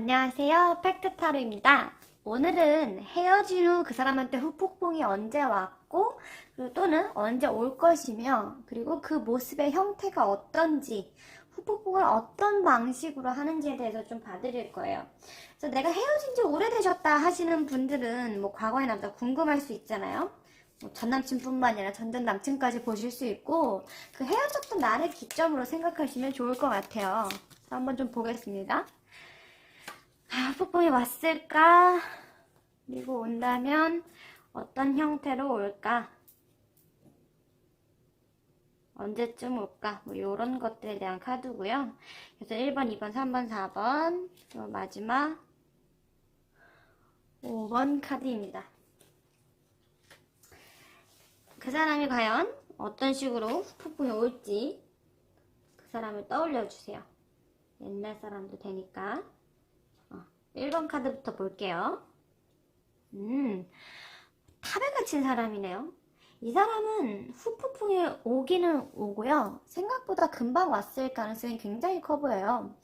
안녕하세요. 팩트타로입니다. 오늘은 헤어진 후 그 사람한테 후폭풍이 언제 왔고, 그리고 또는 언제 올 것이며, 그리고 그 모습의 형태가 어떤지, 후폭풍을 어떤 방식으로 하는지에 대해서 좀 봐드릴 거예요. 그래서 내가 헤어진 지 오래되셨다 하시는 분들은 뭐 과거의 남자 궁금할 수 있잖아요. 뭐 전 남친뿐만 아니라 전전 남친까지 보실 수 있고, 그 헤어졌던 날을 기점으로 생각하시면 좋을 것 같아요. 한번 좀 보겠습니다. 폭풍이 왔을까? 그리고 온다면 어떤 형태로 올까? 언제쯤 올까? 뭐 이런 것들에 대한 카드고요. 그래서 1번, 2번, 3번, 4번, 그리고 마지막 5번 카드입니다. 그 사람이 과연 어떤 식으로 폭풍이 올지 그 사람을 떠올려 주세요. 옛날 사람도 되니까. 1번 카드부터 볼게요. 탑에 갇힌 사람이네요. 이 사람은 후폭풍이 오기는 오고요. 생각보다 금방 왔을 가능성이 굉장히 커 보여요.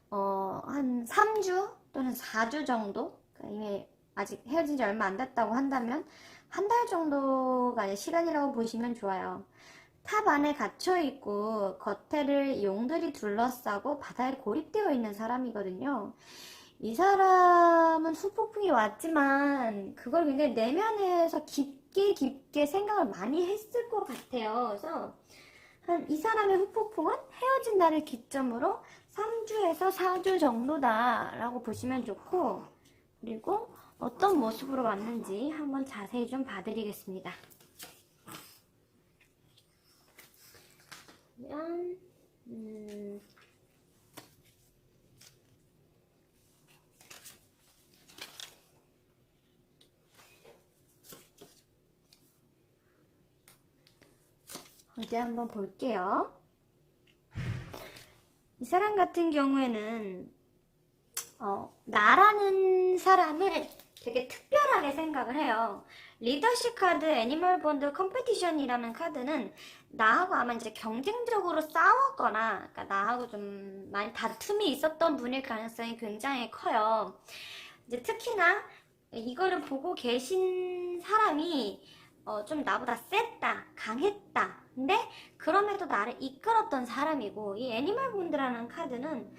한 3주 또는 4주 정도? 그러니까 이미 아직 헤어진 지 얼마 안 됐다고 한다면 한 달 정도가 시간이라고 보시면 좋아요. 탑 안에 갇혀있고 겉에를 용들이 둘러싸고 바다에 고립되어 있는 사람이거든요. 이 사람은 후폭풍이 왔지만 그걸 굉장히 내면에서 깊게 생각을 많이 했을 것 같아요. 그래서 이 사람의 후폭풍은 헤어진 날을 기점으로 3주에서 4주 정도다라고 보시면 좋고, 그리고 어떤 모습으로 왔는지 한번 자세히 좀 봐드리겠습니다. 그러면 이제 한번 볼게요. 이 사람 같은 경우에는 나라는 사람을 되게 특별하게 생각을 해요. 리더십 카드, 애니멀 본드 컴페티션이라는 카드는 나하고 아마 이제 경쟁적으로 싸웠거나, 그러니까 나하고 좀 많이 다툼이 있었던 분일 가능성이 굉장히 커요. 이제 특히나 이거를 보고 계신 사람이 좀 나보다 셌다, 강했다. 근데 그럼에도 나를 이끌었던 사람이고, 이 애니멀 본드라는 카드는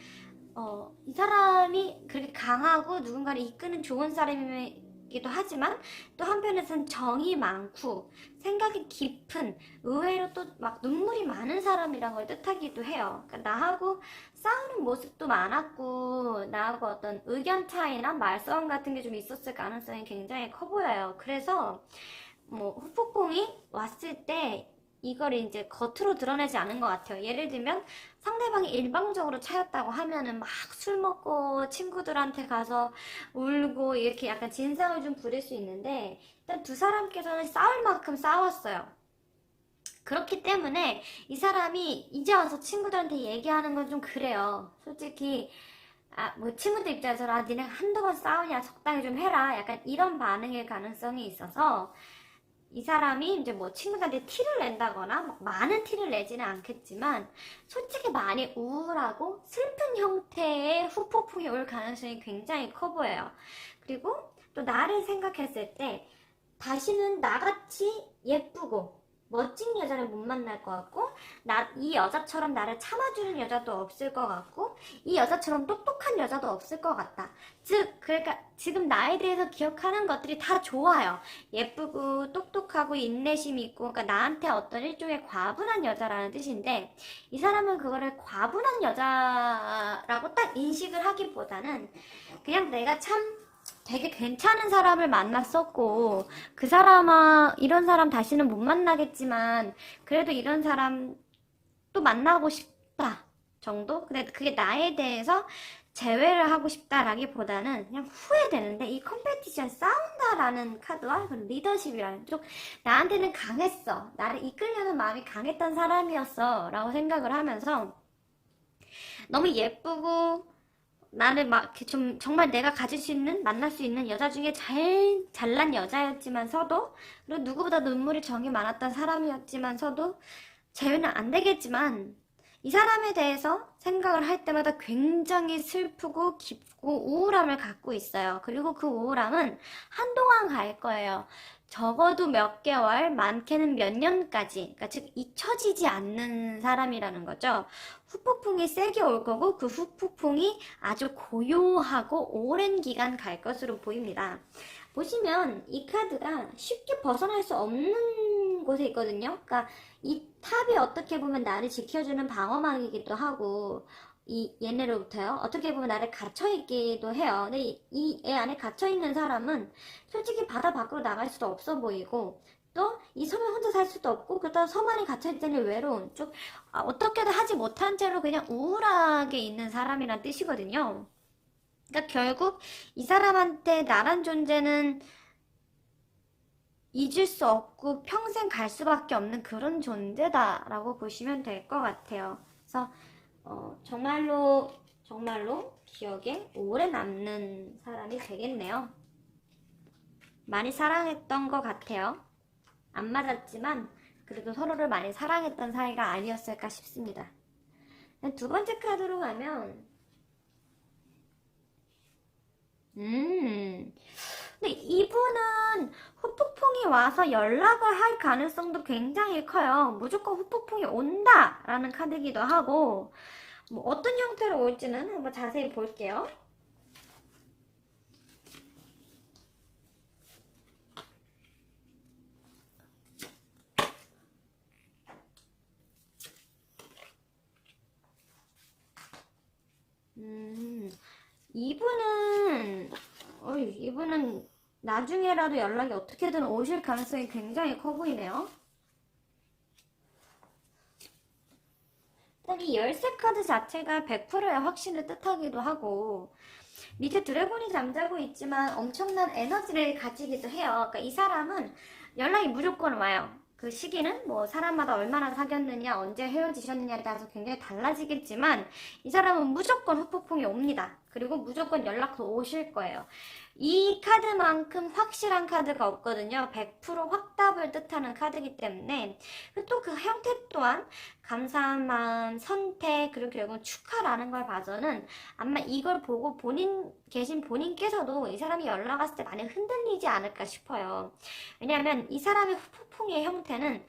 이 사람이 그렇게 강하고 누군가를 이끄는 좋은 사람이기도 하지만 또 한편에서는 정이 많고 생각이 깊은, 의외로 또 막 눈물이 많은 사람이란 걸 뜻하기도 해요. 그러니까 나하고 싸우는 모습도 많았고 나하고 어떤 의견 차이나 말싸움 같은 게 좀 있었을 가능성이 굉장히 커 보여요. 그래서 뭐 후폭풍이 왔을 때 이걸 이제 겉으로 드러내지 않은 것 같아요. 예를 들면 상대방이 일방적으로 차였다고 하면은 막 술 먹고 친구들한테 가서 울고 이렇게 약간 진상을 좀 부릴 수 있는데, 일단 두 사람께서는 싸울 만큼 싸웠어요. 그렇기 때문에 이 사람이 이제 와서 친구들한테 얘기하는 건 좀 그래요. 솔직히 뭐 친구들 입장에서 니네 한두 번 싸우냐, 적당히 좀 해라, 약간 이런 반응일 가능성이 있어서 이 사람이 이제 뭐 친구들한테 티를 낸다거나 막 많은 티를 내지는 않겠지만 솔직히 많이 우울하고 슬픈 형태의 후폭풍이 올 가능성이 굉장히 커 보여요. 그리고 또 나를 생각했을 때 다시는 나같이 예쁘고 멋진 여자를 못 만날 것 같고, 이 여자처럼 나를 참아주는 여자도 없을 것 같고, 이 여자처럼 똑똑한 여자도 없을 것 같다. 즉, 그러니까 지금 나에 대해서 기억하는 것들이 다 좋아요. 예쁘고 똑똑하고 인내심 있고, 그러니까 나한테 어떤 일종의 과분한 여자라는 뜻인데, 이 사람은 그거를 과분한 여자라고 딱 인식을 하기보다는 그냥 내가 참 되게 괜찮은 사람을 만났었고, 그 이런 사람 다시는 못 만나겠지만 그래도 이런 사람 또 만나고 싶다 정도? 근데 그게 나에 대해서 제외를 하고 싶다라기보다는 그냥 후회되는데, 이 컴페티션, 싸운다라는 카드와 리더십이라는 쪽, 나한테는 강했어, 나를 이끌려는 마음이 강했던 사람이었어 라고 생각을 하면서 너무 예쁘고 나를 막 좀 정말 내가 가질 수 있는, 만날 수 있는 여자 중에 잘난 여자였지만서도, 그리고 누구보다 눈물이 정이 많았던 사람이었지만서도 제외는 안 되겠지만 이 사람에 대해서 생각을 할 때마다 굉장히 슬프고 깊고 우울함을 갖고 있어요. 그리고 그 우울함은 한동안 갈 거예요. 적어도 몇 개월, 많게는 몇 년까지, 그러니까 즉 잊혀지지 않는 사람이라는 거죠. 후폭풍이 세게 올 거고 그 후폭풍이 아주 고요하고 오랜 기간 갈 것으로 보입니다. 보시면 이 카드가 쉽게 벗어날 수 없는 곳에 있거든요. 그러니까 이 탑이 어떻게 보면 나를 지켜주는 방어막이기도 하고 이 얘네로부터요. 어떻게 보면 나를 갇혀있기도 해요. 근데 이 애 안에 갇혀있는 사람은 솔직히 바다 밖으로 나갈 수도 없어 보이고 또 이 섬에 혼자 살 수도 없고 그렇다고 섬 안에 갇혀있다니 외로운 쭉 어떻게든 하지 못한 채로 그냥 우울하게 있는 사람이란 뜻이거든요. 그러니까 결국 이 사람한테 나란 존재는 잊을 수 없고 평생 갈 수밖에 없는 그런 존재다라고 보시면 될 것 같아요. 그래서 정말로 기억에 오래 남는 사람이 되겠네요. 많이 사랑했던 것 같아요. 안 맞았지만 그래도 서로를 많이 사랑했던 사이가 아니었을까 싶습니다. 두 번째 카드로 가면 근데 이분은 후폭풍이 와서 연락을 할 가능성도 굉장히 커요. 무조건 후폭풍이 온다라는 카드이기도 하고 뭐 어떤 형태로 올지는 한번 자세히 볼게요. 이분은 나중에라도 연락이 어떻게든 오실 가능성이 굉장히 커 보이네요. 일단 이 열쇠 카드 자체가 100%의 확신을 뜻하기도 하고 밑에 드래곤이 잠자고 있지만 엄청난 에너지를 가지기도 해요. 그러니까 이 사람은 연락이 무조건 와요. 그 시기는 뭐 사람마다 얼마나 사귀었느냐, 언제 헤어지셨느냐에 따라서 굉장히 달라지겠지만 이 사람은 무조건 후폭풍이 옵니다. 그리고 무조건 연락도 오실 거예요. 이 카드만큼 확실한 카드가 없거든요. 100% 확답을 뜻하는 카드이기 때문에 또 그 형태 또한 감사한 마음, 선택, 그리고 결국은 축하라는 걸 봐서는 아마 이걸 보고 본인께서도 이 사람이 연락 왔을 때 많이 흔들리지 않을까 싶어요. 왜냐하면 이 사람의 후폭풍의 형태는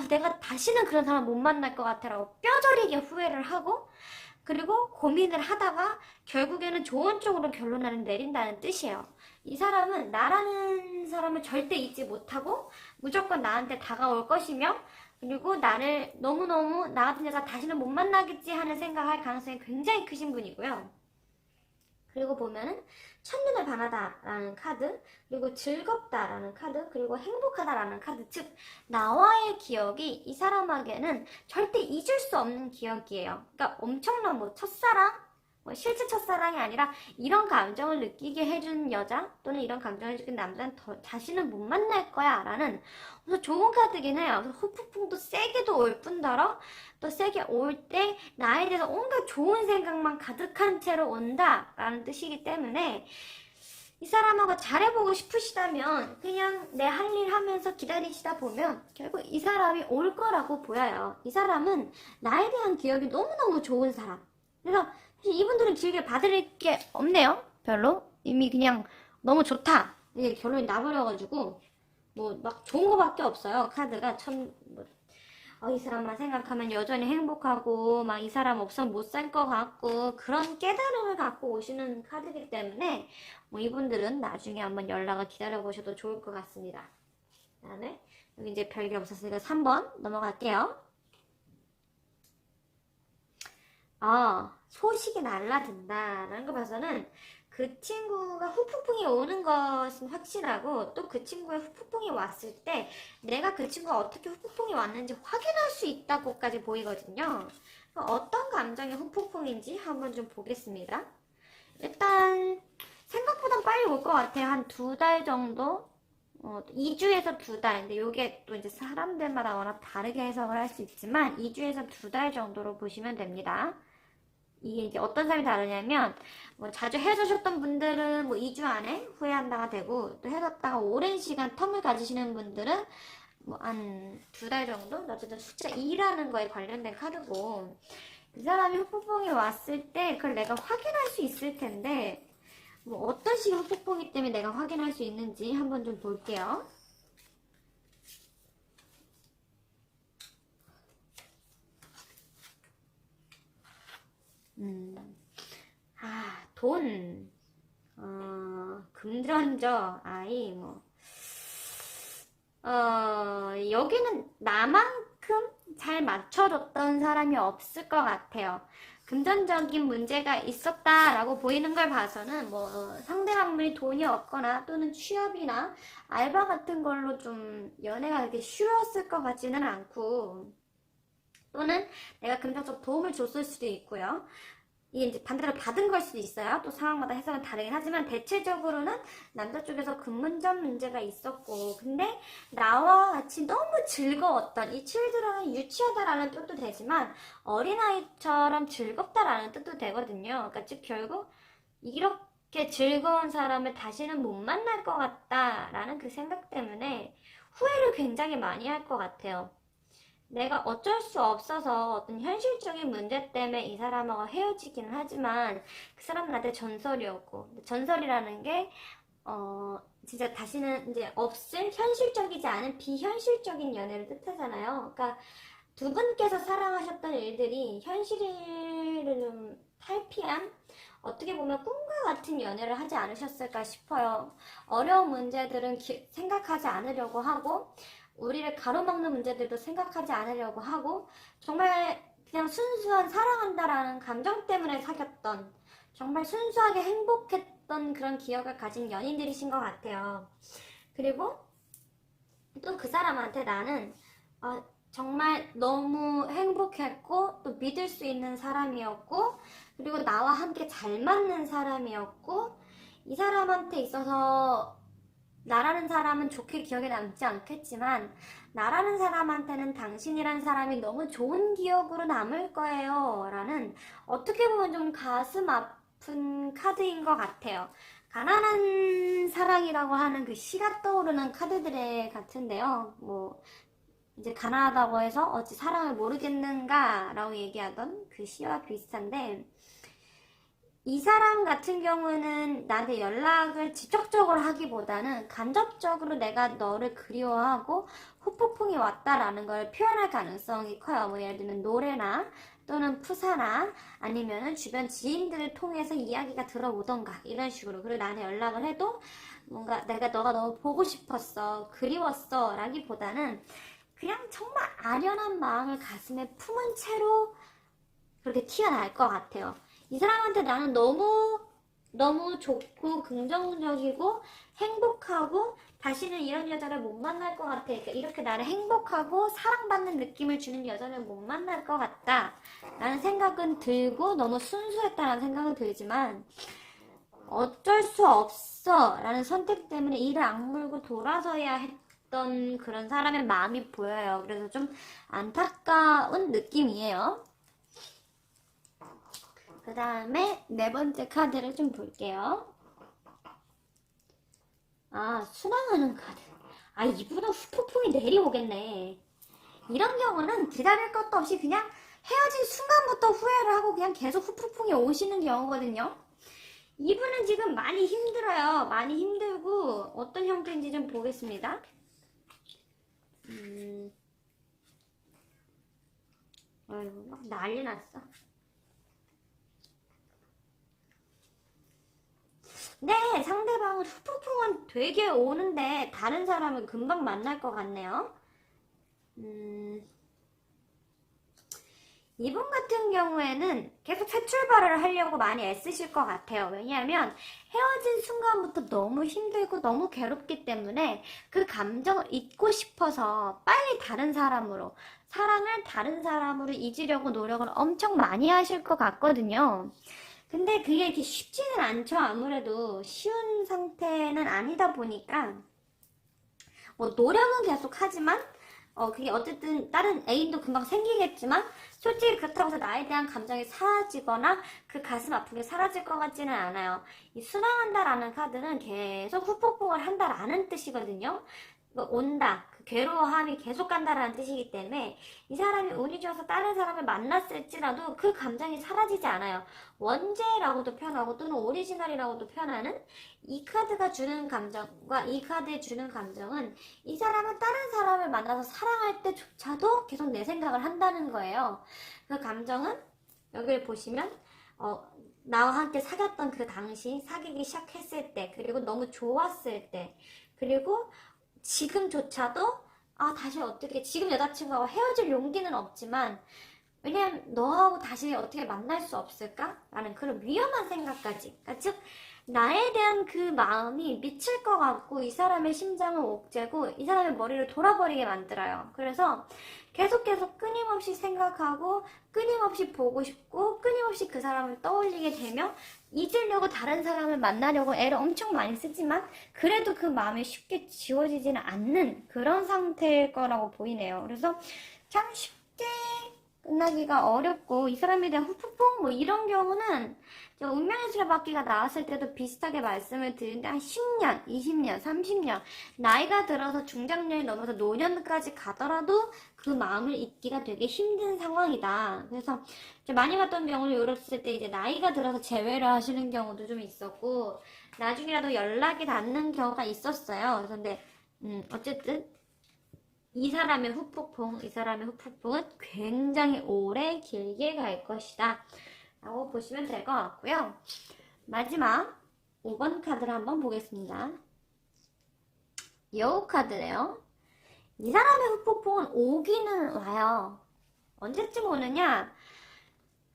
내가 다시는 그런 사람 못 만날 것 같아 라고 뼈저리게 후회를 하고 그리고 고민을 하다가 결국에는 좋은 쪽으로 결론을 내린다는 뜻이에요. 이 사람은 나라는 사람을 절대 잊지 못하고 무조건 나한테 다가올 것이며 그리고 나를 너무너무 나 같은 여자 다시는 못 만나겠지 하는 생각할 가능성이 굉장히 크신 분이고요. 그리고 보면은 첫눈에 반하다라는 카드, 그리고 즐겁다라는 카드, 그리고 행복하다라는 카드, 즉 나와의 기억이 이 사람에게는 절대 잊을 수 없는 기억이에요. 그러니까 엄청난 뭐 첫사랑, 뭐 실제 첫사랑이 아니라 이런 감정을 느끼게 해준 여자 또는 이런 감정을 느낀 남자는 다시는 못 만날 거야 라는 좋은 카드긴 해요. 후폭풍도 세게도 올 뿐더러 또 세게 올 때 나에 대해서 온갖 좋은 생각만 가득한 채로 온다 라는 뜻이기 때문에 이 사람하고 잘해보고 싶으시다면 그냥 내 할 일 하면서 기다리시다 보면 결국 이 사람이 올 거라고 보여요. 이 사람은 나에 대한 기억이 너무너무 좋은 사람. 그래서 이분들은 길게 받을 게 없네요. 별로. 이미 그냥 너무 좋다. 이게 결론이 나버려가지고 뭐 막 좋은 거밖에 없어요. 카드가 참 이 사람만 생각하면 여전히 행복하고 막 이 사람 없으면 못 살 것 같고 그런 깨달음을 갖고 오시는 카드이기 때문에 뭐 이분들은 나중에 한번 연락을 기다려보셔도 좋을 것 같습니다. 그다음에 여기 이제 별게 없었으니까 3번 넘어갈게요. 소식이 날라든다라는 거 봐서는 그 친구가 후폭풍이 오는 것은 확실하고 또 그 친구의 후폭풍이 왔을 때 내가 그 친구가 어떻게 후폭풍이 왔는지 확인할 수 있다고까지 보이거든요. 어떤 감정의 후폭풍인지 한번 좀 보겠습니다. 일단 생각보다 빨리 올 것 같아요. 한 2달 정도? 2주에서 2달. 근데 이게 또 이제 사람들마다 워낙 다르게 해석을 할 수 있지만 2주에서 2달 정도로 보시면 됩니다. 이게 이제 어떤 사람이 다르냐면 뭐 자주 헤어지셨던 분들은 뭐 2주 안에 후회한다가 되고 또 헤어졌다가 오랜 시간 텀을 가지시는 분들은 뭐 한 2달 정도? 어쨌든 숫자 2라는 거에 관련된 카드고, 이 사람이 후폭풍이 왔을 때 그걸 내가 확인할 수 있을 텐데, 뭐 어떤 식의 후폭풍이 때문에 내가 확인할 수 있는지 한번 좀 볼게요. 돈, 금전적, 아이, 뭐, 여기는 나만큼 잘 맞춰줬던 사람이 없을 것 같아요. 금전적인 문제가 있었다라고 보이는 걸 봐서는 뭐 상대방이 돈이 없거나 또는 취업이나 알바 같은 걸로 좀 연애가 그렇게 쉬웠을 것 같지는 않고, 또는 내가 금전적 도움을 줬을 수도 있고요. 이게 이제 반대로 받은 걸 수도 있어요. 또 상황마다 해석은 다르긴 하지만 대체적으로는 남자 쪽에서 금전적 문제가 있었고, 근데 나와 같이 너무 즐거웠던, 이 children은 유치하다라는 뜻도 되지만 어린아이처럼 즐겁다라는 뜻도 되거든요. 그러니까 즉 결국 이렇게 즐거운 사람을 다시는 못 만날 것 같다라는 그 생각 때문에 후회를 굉장히 많이 할 것 같아요. 내가 어쩔 수 없어서 어떤 현실적인 문제 때문에 이 사람하고 헤어지기는 하지만 그 사람은 나한테 전설이었고, 전설이라는 게 진짜 다시는 이제 없을 현실적이지 않은 비현실적인 연애를 뜻하잖아요. 그러니까 두 분께서 사랑하셨던 일들이 현실을 좀 탈피한, 어떻게 보면 꿈과 같은 연애를 하지 않으셨을까 싶어요. 어려운 문제들은 생각하지 않으려고 하고, 우리를 가로막는 문제들도 생각하지 않으려고 하고, 정말 그냥 순수한 사랑한다라는 감정 때문에 사귀었던, 정말 순수하게 행복했던 그런 기억을 가진 연인들이신 것 같아요. 그리고 또 그 사람한테 나는 정말 너무 행복했고 또 믿을 수 있는 사람이었고, 그리고 나와 함께 잘 맞는 사람이었고, 이 사람한테 있어서 나라는 사람은 좋게 기억에 남지 않겠지만 나라는 사람한테는 당신이란 사람이 너무 좋은 기억으로 남을 거예요 라는, 어떻게 보면 좀 가슴 아픈 카드인 것 같아요. 가난한 사랑이라고 하는 그 시가 떠오르는 카드들의 같은데요. 뭐 이제 가난하다고 해서 어찌 사랑을 모르겠는가 라고 얘기하던 그 시와 비슷한데, 이 사람 같은 경우는 나한테 연락을 직접적으로 하기보다는 간접적으로 내가 너를 그리워하고 후폭풍이 왔다라는 걸 표현할 가능성이 커요. 뭐 예를 들면 노래나 또는 푸사나 아니면은 주변 지인들을 통해서 이야기가 들어오던가 이런 식으로. 그리고 나한테 연락을 해도 뭔가 내가 너가 너무 보고 싶었어, 그리웠어 라기보다는 그냥 정말 아련한 마음을 가슴에 품은 채로 그렇게 튀어나올 것 같아요. 이 사람한테 나는 너무 좋고 긍정적이고 행복하고 다시는 이런 여자를 못 만날 것 같아. 그러니까 이렇게 나를 행복하고 사랑받는 느낌을 주는 여자를 못 만날 것 같다 라는 생각은 들고, 너무 순수했다라는 생각은 들지만 어쩔 수 없어 라는 선택 때문에 이를 악물고 돌아서야 했던 그런 사람의 마음이 보여요. 그래서 좀 안타까운 느낌이에요. 그 다음에 네 번째 카드를 좀 볼게요. 순항하는 카드. 이분은 후폭풍이 내려오겠네. 이런 경우는 기다릴 것도 없이 그냥 헤어진 순간부터 후회를 하고 그냥 계속 후폭풍이 오시는 경우거든요. 이분은 지금 많이 힘들어요. 많이 힘들고 어떤 형태인지 좀 보겠습니다. 아이고, 막 난리 났어. 네, 상대방은 후폭풍은 되게 오는데 다른 사람은 금방 만날 것 같네요. 이분 같은 경우에는 계속 새 출발을 하려고 많이 애쓰실 것 같아요. 왜냐하면 헤어진 순간부터 너무 힘들고 너무 괴롭기 때문에 그 감정을 잊고 싶어서 빨리 다른 사람으로, 사랑을 다른 사람으로 잊으려고 노력을 엄청 많이 하실 것 같거든요. 근데 그게 이렇게 쉽지는 않죠. 아무래도 쉬운 상태는 아니다 보니까 뭐 노력은 계속 하지만 그게 어쨌든 다른 애인도 금방 생기겠지만 솔직히 그렇다고 해서 나에 대한 감정이 사라지거나 그 가슴 아픈 게 사라질 것 같지는 않아요. 이 순항한다라는 카드는 계속 후폭풍을 한다라는 뜻이거든요. 온다. 그 괴로워함이 계속 간다라는 뜻이기 때문에 이 사람이 운이 좋아서 다른 사람을 만났을지라도 그 감정이 사라지지 않아요. 원제라고도 표현하고 또는 오리지널이라고도 표현하는 이 카드가 주는 감정과 이 카드에 주는 감정은 이 사람은 다른 사람을 만나서 사랑할 때조차도 계속 내 생각을 한다는 거예요. 그 감정은 여기를 보시면 나와 함께 사귀었던 그 당시, 사귀기 시작했을 때, 그리고 너무 좋았을 때, 그리고 지금조차도 다시 어떻게 지금 여자친구하고 헤어질 용기는 없지만 왜냐면 너하고 다시 어떻게 만날 수 없을까? 라는 그런 위험한 생각까지, 그러니까 즉 나에 대한 그 마음이 미칠 것 같고 이 사람의 심장을 옥죄고 이 사람의 머리를 돌아버리게 만들어요. 그래서 계속 끊임없이 생각하고 끊임없이 보고 싶고 끊임없이 그 사람을 떠올리게 되면 잊으려고 다른 사람을 만나려고 애를 엄청 많이 쓰지만 그래도 그 마음이 쉽게 지워지지는 않는 그런 상태일 거라고 보이네요. 그래서 참 쉽게 끝나기가 어렵고 이 사람에 대한 후폭풍 뭐 이런 경우는 운명의 수레바퀴가 나왔을 때도 비슷하게 말씀을 드리는데 한 10년, 20년, 30년 나이가 들어서 중장년이 넘어서 노년까지 가더라도 그 마음을 잊기가 되게 힘든 상황이다. 그래서 많이 봤던 경우는 이랬을 때 이제 나이가 들어서 재회를 하시는 경우도 좀 있었고 나중에라도 연락이 닿는 경우가 있었어요. 그런데 어쨌든 이 사람의 후폭풍은 굉장히 오래 길게 갈 것이다 라고 보시면 될 것 같고요. 마지막 5번 카드를 한번 보겠습니다. 여우 카드래요. 이 사람의 후폭풍은 오기는 와요. 언제쯤 오느냐?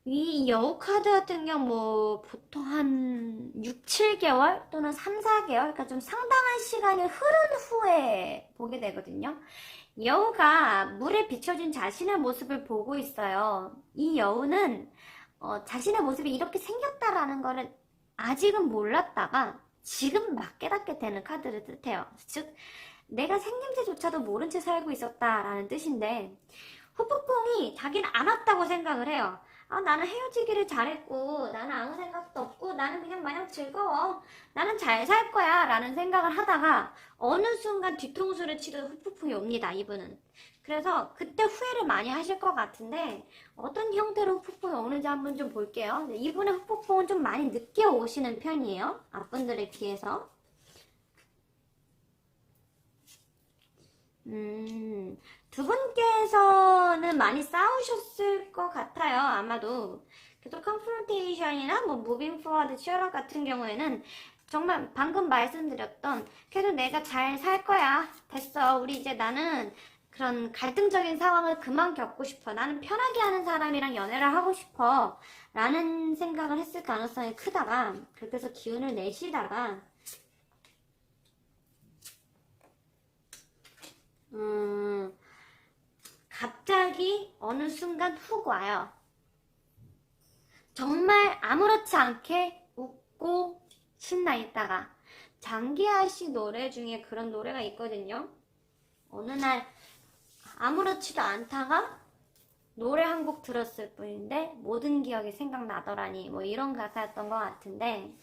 이 여우 카드 같은 경우 뭐 보통 한 6, 7개월 또는 3, 4개월 그러니까 좀 상당한 시간이 흐른 후에 보게 되거든요. 여우가 물에 비춰진 자신의 모습을 보고 있어요. 이 여우는 자신의 모습이 이렇게 생겼다라는 거를 아직은 몰랐다가 지금 막 깨닫게 되는 카드를 뜻해요. 즉 내가 생김새조차도 모른 채 살고 있었다라는 뜻인데 후폭풍이 자기는 안 왔다고 생각을 해요. 나는 헤어지기를 잘했고 나는 아무 생각도 없고 나는 그냥 마냥 즐거워. 나는 잘 살 거야 라는 생각을 하다가 어느 순간 뒤통수를 치는 후폭풍이 옵니다. 이분은. 그래서 그때 후회를 많이 하실 것 같은데 어떤 형태로 후폭풍이 오는지 한번 좀 볼게요. 이분의 후폭풍은 좀 많이 늦게 오시는 편이에요. 앞분들에 비해서. 두 분께서는 많이 싸우셨을 것 같아요. 아마도. 그래도 컨프런테이션이나 뭐 무빙 포워드 치열업 같은 경우에는 정말 방금 말씀드렸던 그래도 내가 잘 살 거야. 됐어. 우리 이제 나는 그런 갈등적인 상황을 그만 겪고 싶어. 나는 편하게 하는 사람이랑 연애를 하고 싶어. 라는 생각을 했을 가능성이 크다가 그렇게 해서 기운을 내시다가 갑자기 어느 순간 훅 와요. 정말 아무렇지 않게 웃고 신나 있다가 장기하 씨 노래 중에 그런 노래가 있거든요. 어느 날 아무렇지도 않다가 노래 한 곡 들었을 뿐인데 모든 기억이 생각나더라니 뭐 이런 가사였던 것 같은데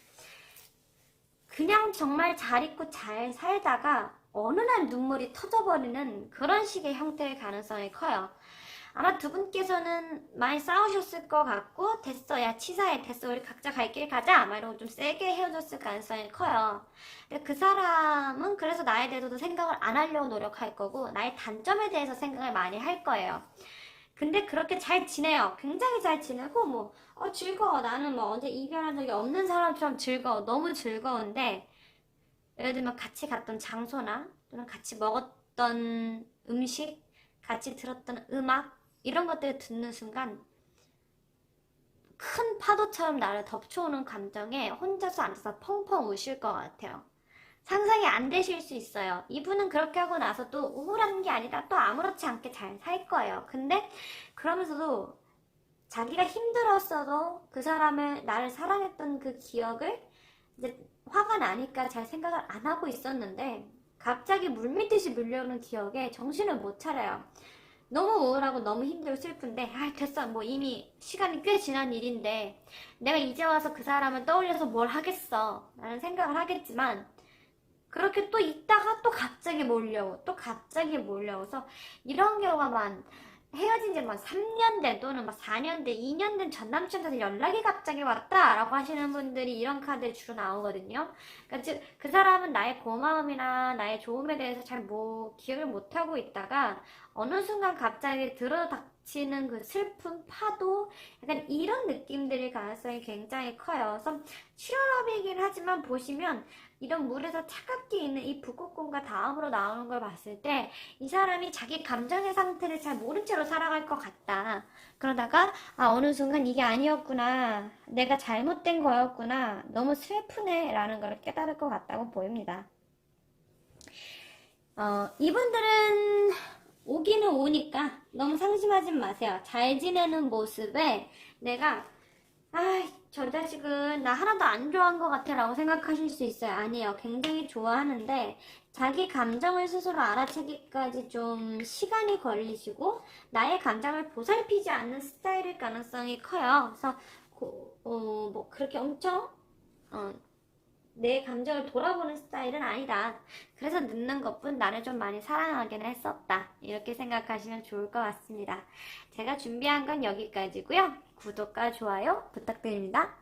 그냥 정말 잘 있고 잘 살다가 어느 날 눈물이 터져버리는 그런 식의 형태의 가능성이 커요. 아마 두 분께서는 많이 싸우셨을 것 같고 됐어 야 치사해 됐어 우리 각자 갈 길 가자 막 이러고 좀 세게 헤어졌을 가능성이 커요. 근데 그 사람은 그래서 나에 대해서도 생각을 안 하려고 노력할 거고 나의 단점에 대해서 생각을 많이 할 거예요. 근데 그렇게 잘 지내요. 굉장히 잘 지내고 뭐 즐거워. 나는 뭐 언제 이별한 적이 없는 사람처럼 즐거워. 너무 즐거운데 예를 들면 같이 갔던 장소나 또는 같이 먹었던 음식, 같이 들었던 음악 이런 것들을 듣는 순간 큰 파도처럼 나를 덮쳐오는 감정에 혼자서 앉아서 펑펑 우실 것 같아요. 상상이 안 되실 수 있어요. 이분은 그렇게 하고 나서 또 우울한 게 아니라 또 아무렇지 않게 잘 살 거예요. 근데 그러면서도 자기가 힘들었어도 그 사람을 나를 사랑했던 그 기억을 이제 화가 나니까 잘 생각을 안 하고 있었는데 갑자기 물밀듯이 밀려오는 기억에 정신을 못 차려요. 너무 우울하고 너무 힘들고 슬픈데 됐어 뭐 이미 시간이 꽤 지난 일인데 내가 이제 와서 그 사람을 떠올려서 뭘 하겠어 라는 생각을 하겠지만 그렇게 또 있다가 또 갑자기 몰려오고 또 갑자기 몰려오서 이런 경우가 헤어진 지 막 3년 된 또는 막 4년 된, 2년 된 전 남친한테 연락이 갑자기 왔다라고 하시는 분들이 이런 카드에 주로 나오거든요. 그러니까 즉, 그 사람은 나의 고마움이나 나의 좋음에 대해서 잘 기억을 못하고 있다가 어느 순간 갑자기 들어닥치는 그 슬픔, 파도, 약간 이런 느낌들일 가능성이 굉장히 커요. 그래서 7월업이긴 하지만 보시면 이런 물에서 차갑게 있는 이 북극곰과 다음으로 나오는 걸 봤을 때 이 사람이 자기 감정의 상태를 잘 모른 채로 살아갈 것 같다. 그러다가 어느 순간 이게 아니었구나. 내가 잘못된 거였구나. 너무 슬프네. 라는 걸 깨달을 것 같다고 보입니다. 이분들은 오기는 오니까 너무 상심하지 마세요. 잘 지내는 모습에 내가 저 자식은 나 하나도 안 좋아한 것 같아 라고 생각하실 수 있어요. 아니에요. 굉장히 좋아하는데 자기 감정을 스스로 알아채기까지 좀 시간이 걸리시고 나의 감정을 보살피지 않는 스타일일 가능성이 커요. 그래서 뭐 그렇게 엄청 내 감정을 돌아보는 스타일은 아니다. 그래서 늦는 것뿐 나를 좀 많이 사랑하긴 했었다. 이렇게 생각하시면 좋을 것 같습니다. 제가 준비한 건 여기까지고요. 구독과 좋아요 부탁드립니다.